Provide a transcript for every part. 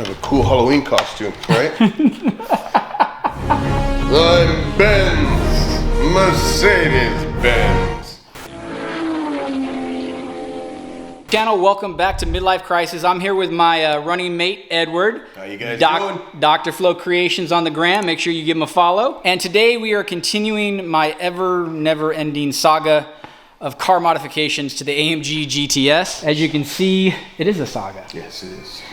Kind of a cool Halloween costume, right? I'm Benz, Mercedes-Benz. Channel, welcome back to Midlife Crisis. I'm here with my running mate, Edward. How you guys doing? Dr. Flow Creations on the gram. Make sure you give him a follow. And today we are continuing my never-ending saga of car modifications to the AMG GTS. As you can see, it is a saga. Yes, it is.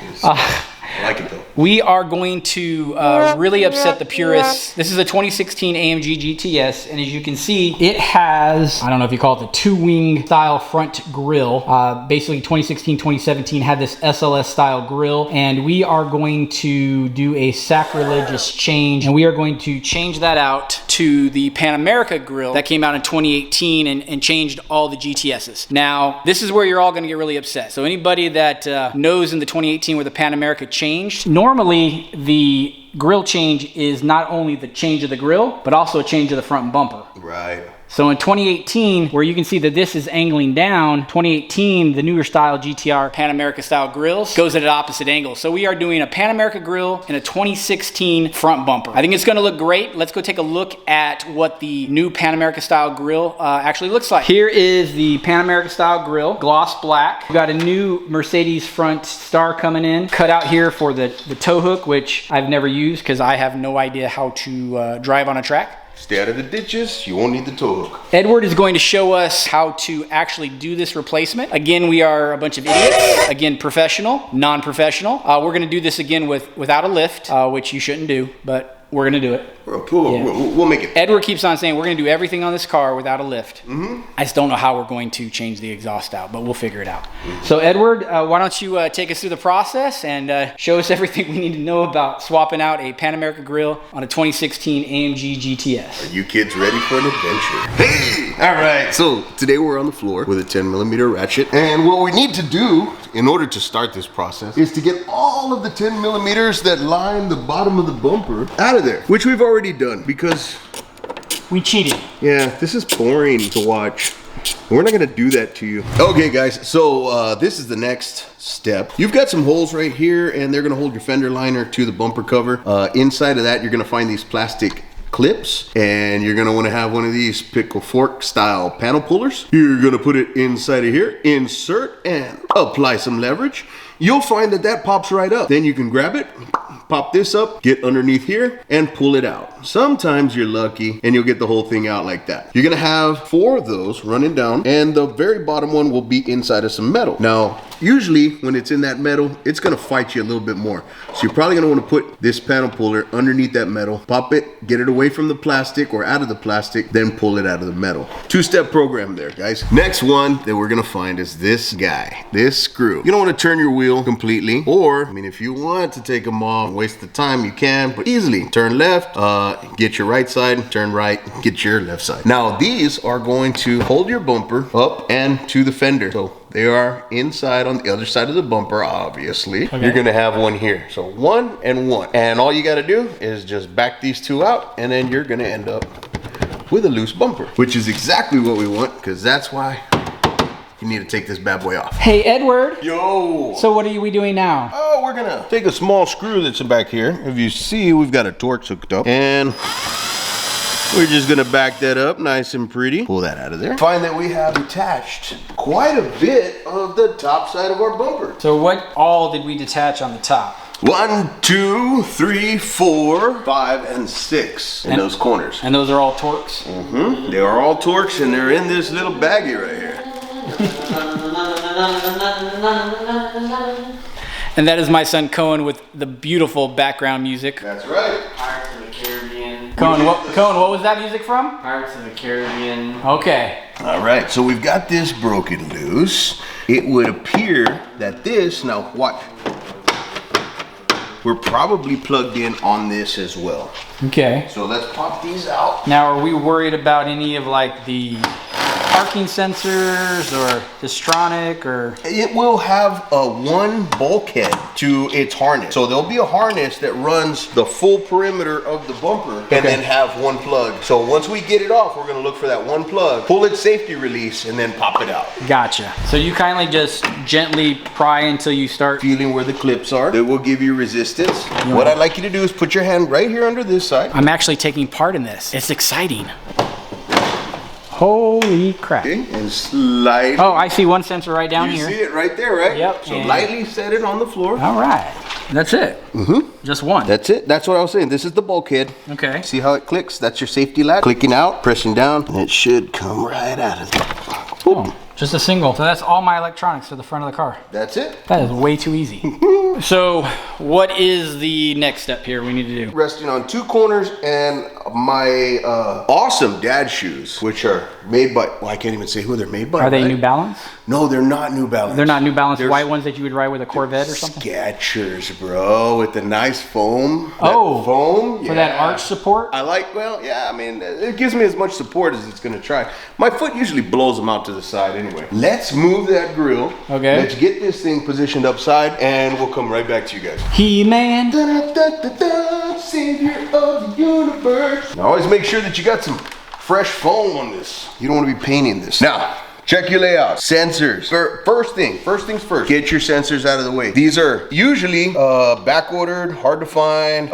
I like it though. We are going to really upset the purists. This is a 2016 AMG GTS, and as you can see, it has, I don't know if you call it the two-wing style front grille. Basically 2016, 2017 had this SLS style grille, and we are going to do a sacrilegious change, and we are going to change that out to the Panamerica grille that came out in 2018 and changed all the GTSs. Now, this is where you're all gonna get really upset. So anybody that knows in the 2018 where the Panamerica changed, normally the grille change is not only the change of the grille, but also a change of the front bumper. Right. So in 2018, where you can see that this is angling down, 2018, the newer style GTR Panamerica style grills goes at an opposite angle. So we are doing a Panamerica grill and a 2016 front bumper. I think it's gonna look great. Let's go take a look at what the new Panamerica style grill actually looks like. Here is the Panamerica style grill, gloss black. We've got a new Mercedes front star coming in, cut out here for the tow hook, which I've never used because I have no idea how to drive on a track. Stay out of the ditches, you won't need the tow hook. Edward is going to show us how to actually do this replacement. Again, we are a bunch of idiots. Again, professional, non-professional. We're gonna do this again without a lift, which you shouldn't do, but we're gonna do it. We'll make it. Edward keeps on saying we're gonna do everything on this car without a lift. I just don't know how we're going to change the exhaust out, but we'll figure it out. So Edward, why don't you take us through the process and show us everything we need to know about swapping out a Panamerica grille on a 2016 AMG GTS. Are you kids ready for an adventure? Hey! All right, so today we're on the floor with a 10mm ratchet, and what we need to do in order to start this process is to get all of the 10mm that line the bottom of the bumper out of there, which we've already done because we cheated. Yeah, this is boring to watch. We're not gonna do that to you. Okay guys, so this is the next step. You've got some holes right here and they're gonna hold your fender liner to the bumper cover. Inside of that, you're gonna find these plastic clips, and you're gonna wanna have one of these pickle fork style panel pullers. You're gonna put it inside of here, insert, and apply some leverage. You'll find that that pops right up. Then you can grab it, pop this up, get underneath here, and pull it out. Sometimes you're lucky and you'll get the whole thing out like that. You're gonna have 4 of those running down, and the very bottom one will be inside of some metal. Now, usually when it's in that metal, it's gonna fight you a little bit more. So you're probably gonna wanna put this panel puller underneath that metal, pop it, get it away from the plastic or out of the plastic, then pull it out of the metal. 2-step program there, guys. Next one that we're gonna find is this guy, this screw. You don't wanna turn your wheel completely, or, I mean, if you want to take them off, waste the time, you can, but easily turn left, get your right side, turn right, get your left side. Now, these are going to hold your bumper up and to the fender. So they are inside on the other side of the bumper, obviously. Okay. You're gonna have one here. So 1 and 1. And all you gotta do is just back these 2 out, and then you're gonna end up with a loose bumper, which is exactly what we want, because that's why you need to take this bad boy off. Hey, Edward. Yo. So what are we doing now? Oh, we're gonna take a small screw that's back here. If you see, we've got a Torx hooked up, and we're just gonna back that up nice and pretty. Pull that out of there. Find that we have attached quite a bit of the top side of our bumper. So what all did we detach on the top? 1, 2, 3, 4, 5, and 6 in those corners. And those are all Torx? They are all Torx, and they're in this little baggie right here. And that is my son Cohen with the beautiful background music. That's right. Pirates of the Caribbean. Cohen, what was that music from? Pirates of the Caribbean. Okay. All right, so we've got this broken loose. It would appear that this, now watch, we're probably plugged in on this as well. Okay. So let's pop these out. Now, are we worried about any of like the marking sensors or Distronic or? It will have a one bulkhead to its harness. So there'll be a harness that runs the full perimeter of the bumper and then have one plug. So once we get it off, we're gonna look for that one plug, pull its safety release, and then pop it out. Gotcha. So you kindly just gently pry until you start feeling where the clips are. It will give you resistance. What I'd like you to do is put your hand right here under this side. I'm actually taking part in this. It's exciting. Holy crap. Okay, and slide. Oh, I see one sensor right down here. You see it right there, right? Yep. So lightly set it on the floor. All right. That's it. Just one. That's it. That's what I was saying. This is the bulkhead. Okay. See how it clicks? That's your safety latch. Clicking out, pressing down, and it should come right out of there. Oh, just a single. So that's all my electronics to the front of the car. That's it. That is way too easy. So what is the next step here we need to do? Resting on two corners and my awesome dad shoes, which are made by, well, I can't even say who they're made by. Are they New Balance? No, they're not New Balance. They're not New Balance white ones that you would ride with a Corvette or something? Skechers, bro, with the nice foam. Oh, foam. For that arch support? I like, well, yeah, I mean, it gives me as much support as it's gonna try. My foot usually blows them out to the side anyway. Let's move that grill. Okay. Let's get this thing positioned upside and we'll come right back to you guys. He-Man. Savior of the universe. Now always make sure that you got some fresh foam on this. You don't want to be painting this. Now, check your layout. Sensors. First things first. Get your sensors out of the way. These are usually back ordered, hard to find.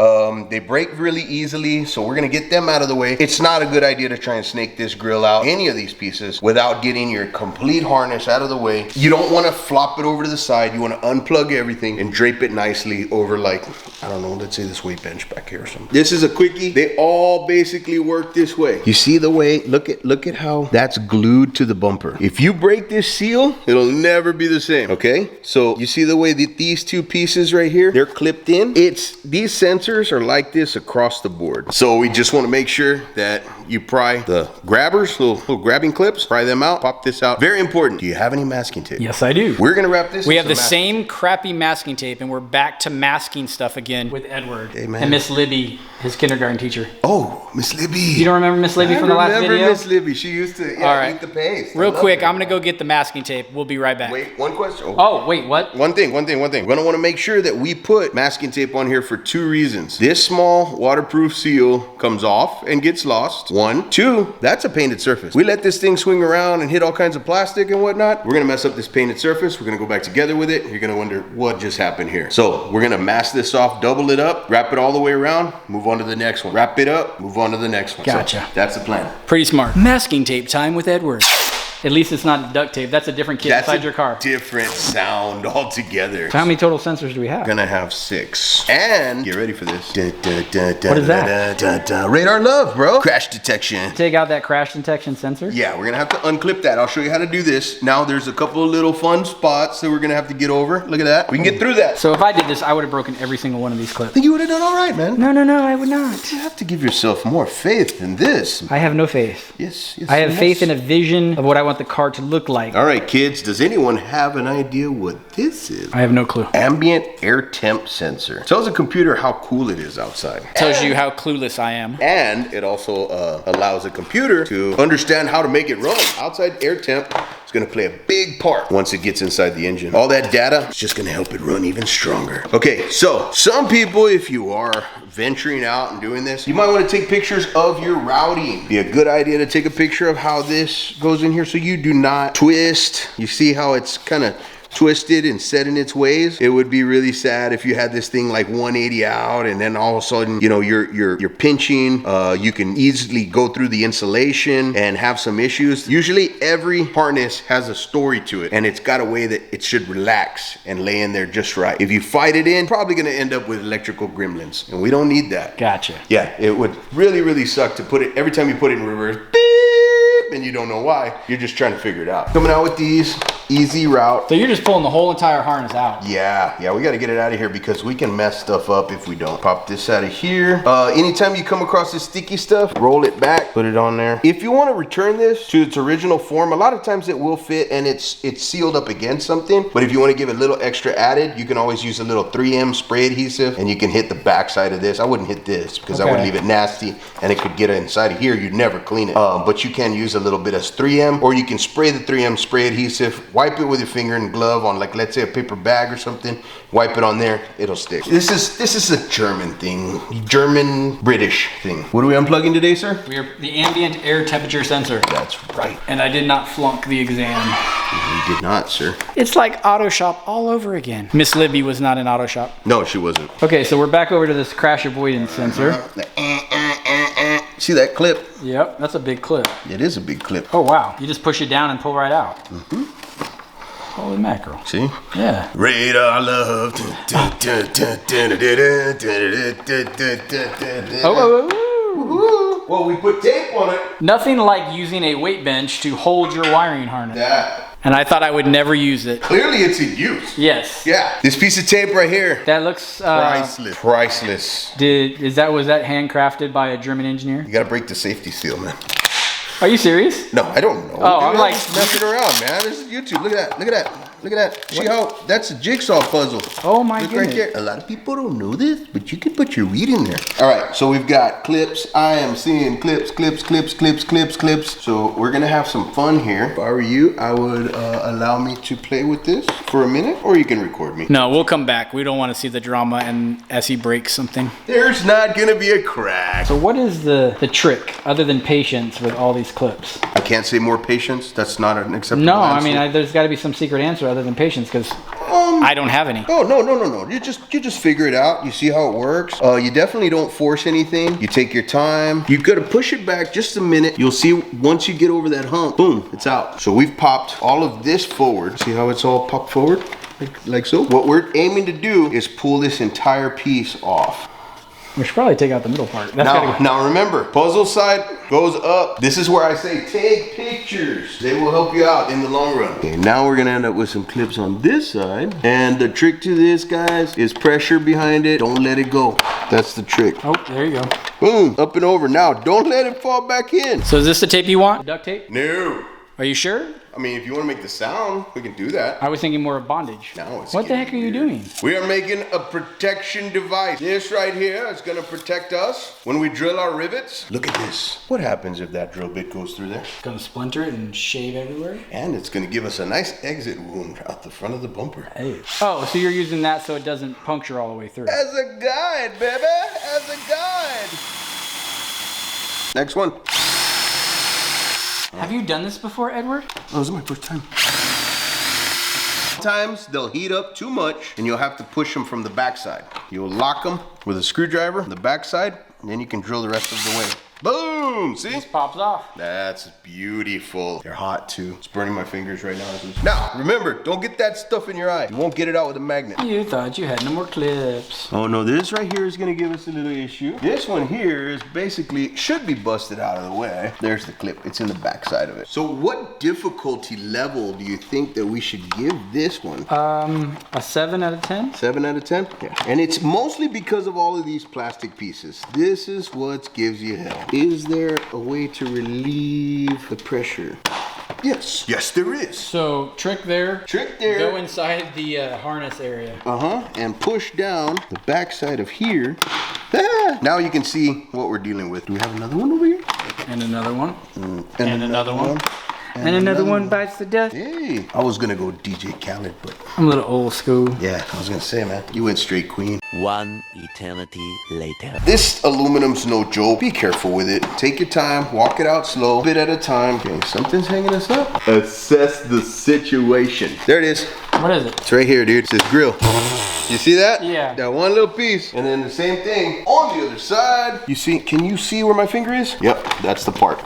They break really easily, so we're gonna get them out of the way. It's not a good idea to try and snake this grill out, any of these pieces, without getting your complete harness out of the way. You don't wanna flop it over to the side. You wanna unplug everything and drape it nicely over, like, I don't know, let's say this weight bench back here or something. This is a quickie. They all basically work this way. You see the way, look at how that's glued to the bumper. If you break this seal, it'll never be the same, okay? So you see the way that these two pieces right here, they're clipped in? These sensors are like this across the board. So we just wanna make sure that you pry the grabbers, little grabbing clips, pry them out, pop this out. Very important. Do you have any masking tape? Yes, I do. We're gonna wrap this. We have the same crappy masking tape, and we're back to masking stuff again with Edward and Miss Libby, his kindergarten teacher. Oh, Miss Libby. You don't remember Miss Libby from the last video? I remember Miss Libby. She used to eat the paste. Real quick, I'm gonna go get the masking tape. We'll be right back. Wait, one question. Oh, wait, what? One thing. We're gonna wanna make sure that we put masking tape on here for two reasons. This small waterproof seal comes off and gets lost. One. Two, that's a painted surface. We let this thing swing around and hit all kinds of plastic and whatnot. We're gonna mess up this painted surface. We're gonna go back together with it. You're gonna wonder what just happened here. So we're gonna mask this off, double it up, wrap it all the way around, move on to the next one. Wrap it up, move on to the next one. Gotcha. So that's the plan. Pretty smart. Masking tape time with Edward. At least it's not duct tape. That's a different kit inside your car. Different sound altogether. So how many total sensors do we have? Gonna have 6. And get ready for this. What is that? Radar love, bro. Crash detection. Take out that crash detection sensor? Yeah, we're gonna have to unclip that. I'll show you how to do this. Now there's a couple of little fun spots that we're gonna have to get over. Look at that. We can get through that. So if I did this, I would have broken every single one of these clips. I think you would have done all right, man. No, I would not. You have to give yourself more faith than this. I have no faith. Yes. I have faith in a vision of what I want the car to look like. All right, kids, does anyone have an idea what this is? I have no clue. Ambient air temp sensor. Tells a computer how cool it is outside. Tells you how clueless I am. And it also allows a computer to understand how to make it run. Outside air temp is gonna play a big part once it gets inside the engine. All that data is just gonna help it run even stronger. Okay, so some people, if you are venturing out and doing this, you might wanna take pictures of your routing. Be a good idea to take a picture of how this goes in here so you do not twist. You see how it's kind of twisted and set in its ways? It would be really sad if you had this thing like 180 out and then all of a sudden, you know, you're pinching. You can easily go through the insulation and have some issues. Usually every harness has a story to it and it's got a way that it should relax and lay in there just right. If you fight it in, probably gonna end up with electrical gremlins and we don't need that. Gotcha. Yeah, it would really suck to put it, every time you put it in reverse, beep, and you don't know why. You're just trying to figure it out. Coming out with these easy route. So you're just pulling the whole entire harness out. Yeah, we got to get it out of here because we can mess stuff up if we don't. Pop this out of here. Anytime you come across this sticky stuff, roll it back, put it on there. If you want to return this to its original form, a lot of times it will fit and it's sealed up against something. But if you want to give it a little extra added, you can always use a little 3M spray adhesive and you can hit the back side of this. I wouldn't hit this because I would leave it nasty and it could get inside of here. You'd never clean it. But you can use a little bit of 3M, or you can spray the 3M spray adhesive, wipe it with your finger and glove on, like, let's say a paper bag or something, wipe it on there, it'll stick. This is a German thing, German-British thing. What are we unplugging today, sir? We are the ambient air temperature sensor. That's right. And I did not flunk the exam. We did not, sir. It's like auto shop all over again. Miss Libby was not in auto shop. No, she wasn't. Okay, so we're back over to this crash avoidance sensor. See that clip? Yep, that's a big clip. It is a big clip. Oh, wow. You just push it down and pull right out. Holy mackerel. See? Yeah. Radar love. Well, we put tape on it. Nothing like using a weight bench to hold your wiring harness. Yeah. And I thought I would never use it. Clearly it's in use. Yes. Yeah. This piece of tape right here. That looks Priceless. Priceless. was that handcrafted by a German engineer? You gotta break the safety seal, man. Are you serious? No, I don't know. Oh, I'm like messing around, man. This is YouTube. Look at that. Look at that. Look at that. See how that's a jigsaw puzzle. Oh my Look goodness. right there. A lot of people don't know this, but you can put your weed in there. All right, so we've got clips. I am seeing clips. So we're gonna have some fun here. If I were you, I would allow me to play with this for a minute, or you can record me. No, we'll come back. We don't want to see the drama and as he breaks something. There's not gonna be a crack. So what is the trick other than patience with all these clips? I can't say more patience. That's not an acceptable No, answer. I mean, there's got to be some secret answer other than patience because I don't have any. Oh, no. You just figure it out. You see how it works. You definitely don't force anything. You take your time. You gotta push it back just a minute. You'll see once you get over that hump, boom, it's out. So we've popped all of this forward. See how it's all popped forward? Like so. What we're aiming to do is pull this entire piece off. We should probably take out the middle part. Now remember, puzzle side goes up. This is where I say take pictures. They will help you out in the long run. Okay, now we're gonna end up with some clips on this side. And the trick to this, guys, is pressure behind it. Don't let it go. That's the trick. Oh, there you go. Boom, up and over. Now, don't let it fall back in. So is this the tape you want? Duct tape? No. Are you sure? I mean, if you want to make the sound, we can do that. I was thinking more of bondage. Now it's what the heck are you doing? We are making a protection device. This right here is going to protect us when we drill our rivets. Look at this. What happens if that drill bit goes through there? It's gonna splinter it and shave everywhere. And it's going to give us a nice exit wound out the front of the bumper. Hey. Oh, so you're using that so it doesn't puncture all the way through. As a guide, baby. As a guide. Next one. Have you done this before, Edward? Oh, this is my first time. Sometimes they'll heat up too much and you'll have to push them from the backside. You'll lock them with a screwdriver on the backside and then you can drill the rest of the way. Boom! See? Just pops off. That's beautiful. They're hot too. It's burning my fingers right now. Now, remember, don't get that stuff in your eye. You won't get it out with a magnet. You thought you had no more clips. Oh no, this right here is gonna give us a little issue. This one here is basically, should be busted out of the way. There's the clip, it's in the back side of it. So what difficulty level do you think that we should give this one? A 7 out of 10? 7 out of 10? Yeah. And it's mostly because of all of these plastic pieces. This is what gives you hell. Is there a way to relieve the pressure? Yes. Yes, there is. So, trick there. Trick there. Go inside the harness area. And push down the backside of here. Ah! Now you can see what we're dealing with. Do we have another one over here? And another one. And another one. And another one bites the dust. Hey, I was gonna go DJ Khaled, but I'm a little old school. yeah, I was gonna say, man, you went straight Queen. One eternity later. This aluminum's no joke. Be careful with it. Take your time, walk it out slow, bit at a time. Okay, something's hanging us up. Assess the situation. There it is. What is it? It's right here, dude. It says grill. You see that? Yeah. That one little piece. And then the same thing on the other side. You see, can you see where my finger is? Yep, that's the part.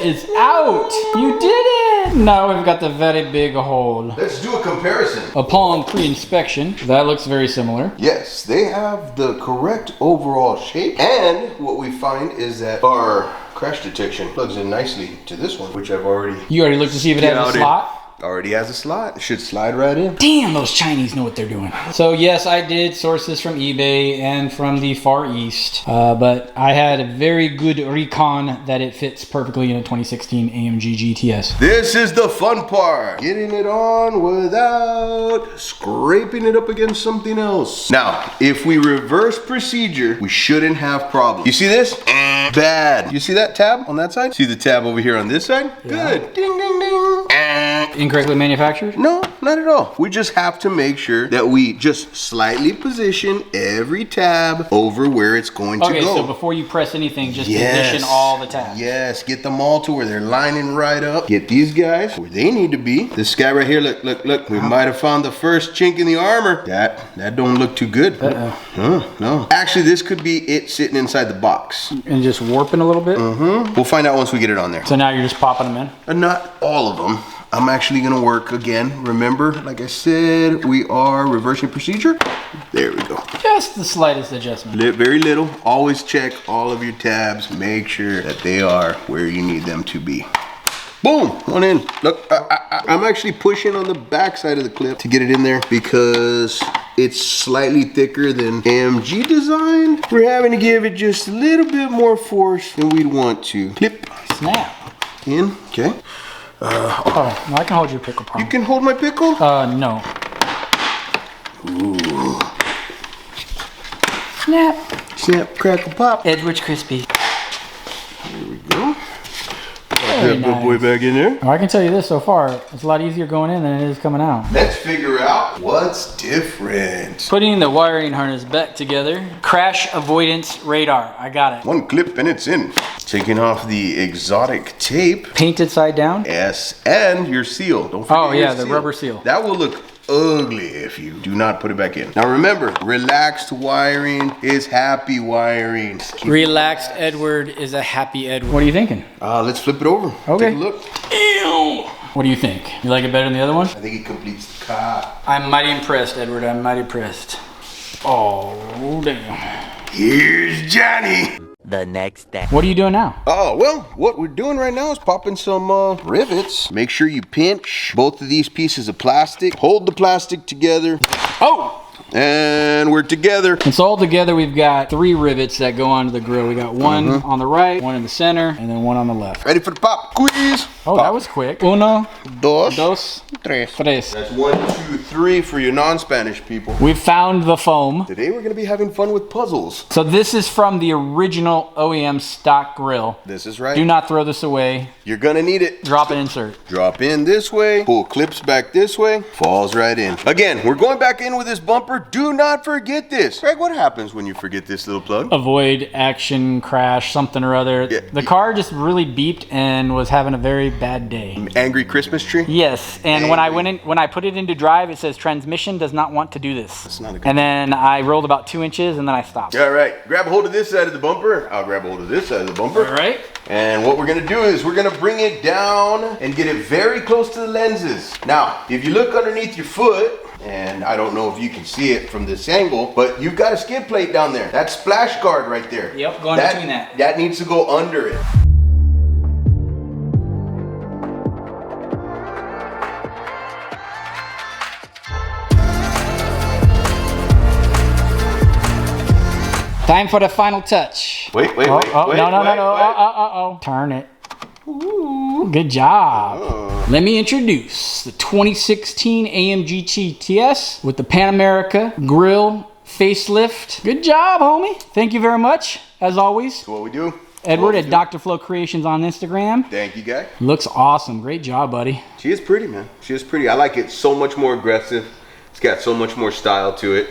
It's out! You did it! Now we've got the very big hole. Let's do a comparison. Upon pre-inspection, that looks very similar. Yes, they have the correct overall shape. And what we find is that our crash detection plugs in nicely to this one, which I've already... You already looked to see if it has a slot? Already has a slot. It should slide right in. Damn, those Chinese know what they're doing. So yes, I did source this from eBay and from the Far East, but I had a very good recon that it fits perfectly in a 2016 AMG GTS. This is the fun part. Getting it on without scraping it up against something else. Now, if we reverse procedure, we shouldn't have problems. You see this? Bad. You see that tab on that side? See the tab over here on this side? Yeah. Good. Ding, ding, ding. Incorrectly manufactured? No, not at all. We just have to make sure that we just slightly position every tab over where it's going to go. Okay, so before you press anything, just position all the tabs. Yes, get them all to where they're lining right up. Get these guys where they need to be. This guy right here, look, look, look. We might have found the first chink in the armor. That don't look too good. No. Actually, this could be it sitting inside the box. And just warping a little bit? Mm-hmm. We'll find out once we get it on there. So now you're just popping them in? Not all of them. I'm actually gonna work again. Remember, like I said, we are reversing procedure. There we go. Just the slightest adjustment. Very little. Always check all of your tabs. Make sure that they are where you need them to be. Boom, one in. Look, I'm actually pushing on the back side of the clip to get it in there because it's slightly thicker than AMG design. We're having to give it just a little bit more force than we'd want to. Clip. Snap. In, okay. Oh, no, I can hold your pickle, Prom. You can hold my pickle? No. Ooh. Snap. Snap, crackle, pop. Edward's crispy. There we go. Very that good boy back in there. Well, I can tell you this so far, it's a lot easier going in than it is coming out. Let's figure out what's different. Putting the wiring harness back together. Crash avoidance radar. I got it. One clip and it's in. Taking off the exotic tape. Painted side down. Yes, and your seal. Don't forget your the rubber seal. That will look ugly if you do not put it back in. Now remember, relaxed wiring is happy wiring. Relaxed Edward is a happy Edward. What are you thinking? Let's flip it over. Okay. Take a look. Ew. What do you think? You like it better than the other one? I think it completes the car. I'm mighty impressed, Edward. I'm mighty impressed. Oh, damn. Here's Johnny. The next day. What are you doing now? Oh, well, what we're doing right now is popping some rivets. Make sure you pinch both of these pieces of plastic. Hold the plastic together. Oh! And we're together. And so all together we've got 3 rivets that go onto the grill. We got one on the right, one in the center, and then one on the left. Ready for the pop quiz? Oh, that was quick. Uno, dos, tres. That's 1, 2, 3 for you non-Spanish people. We've found the foam. Today we're gonna be having fun with puzzles. So this is from the original OEM stock grill. This is right. Do not throw this away. You're gonna need it. Drop and insert. Drop in this way, pull clips back this way, falls right in. Again, we're going back in with this bumper. Do not forget this. Greg, what happens when you forget this little plug? Avoid action, crash, something or other. Yeah. The car just really beeped and was having a very bad day. Angry Christmas tree? Yes, and when I put it into drive, it says transmission does not want to do this. That's not a good And then I rolled about 2 inches and then I stopped. All right, grab a hold of this side of the bumper. I'll grab a hold of this side of the bumper. All right. And what we're gonna do is we're gonna bring it down and get it very close to the lenses. Now, if you look underneath your foot, and I don't know if you can see it from this angle, but you've got a skid plate down there. That splash guard right there. Yep, go in between that. That needs to go under it. Time for the final touch. Wait. No. Turn it. Ooh, good job. Let me introduce the 2016 AMG GTS with the Panamerica grill facelift. Good job, homie. Thank you very much, as always. That's what we do. Edward at Dr. Flo Creations on Instagram. Thank you, guy. Looks awesome. Great job, buddy. She is pretty, man. She is pretty. I like it so much more aggressive. It's got so much more style to it.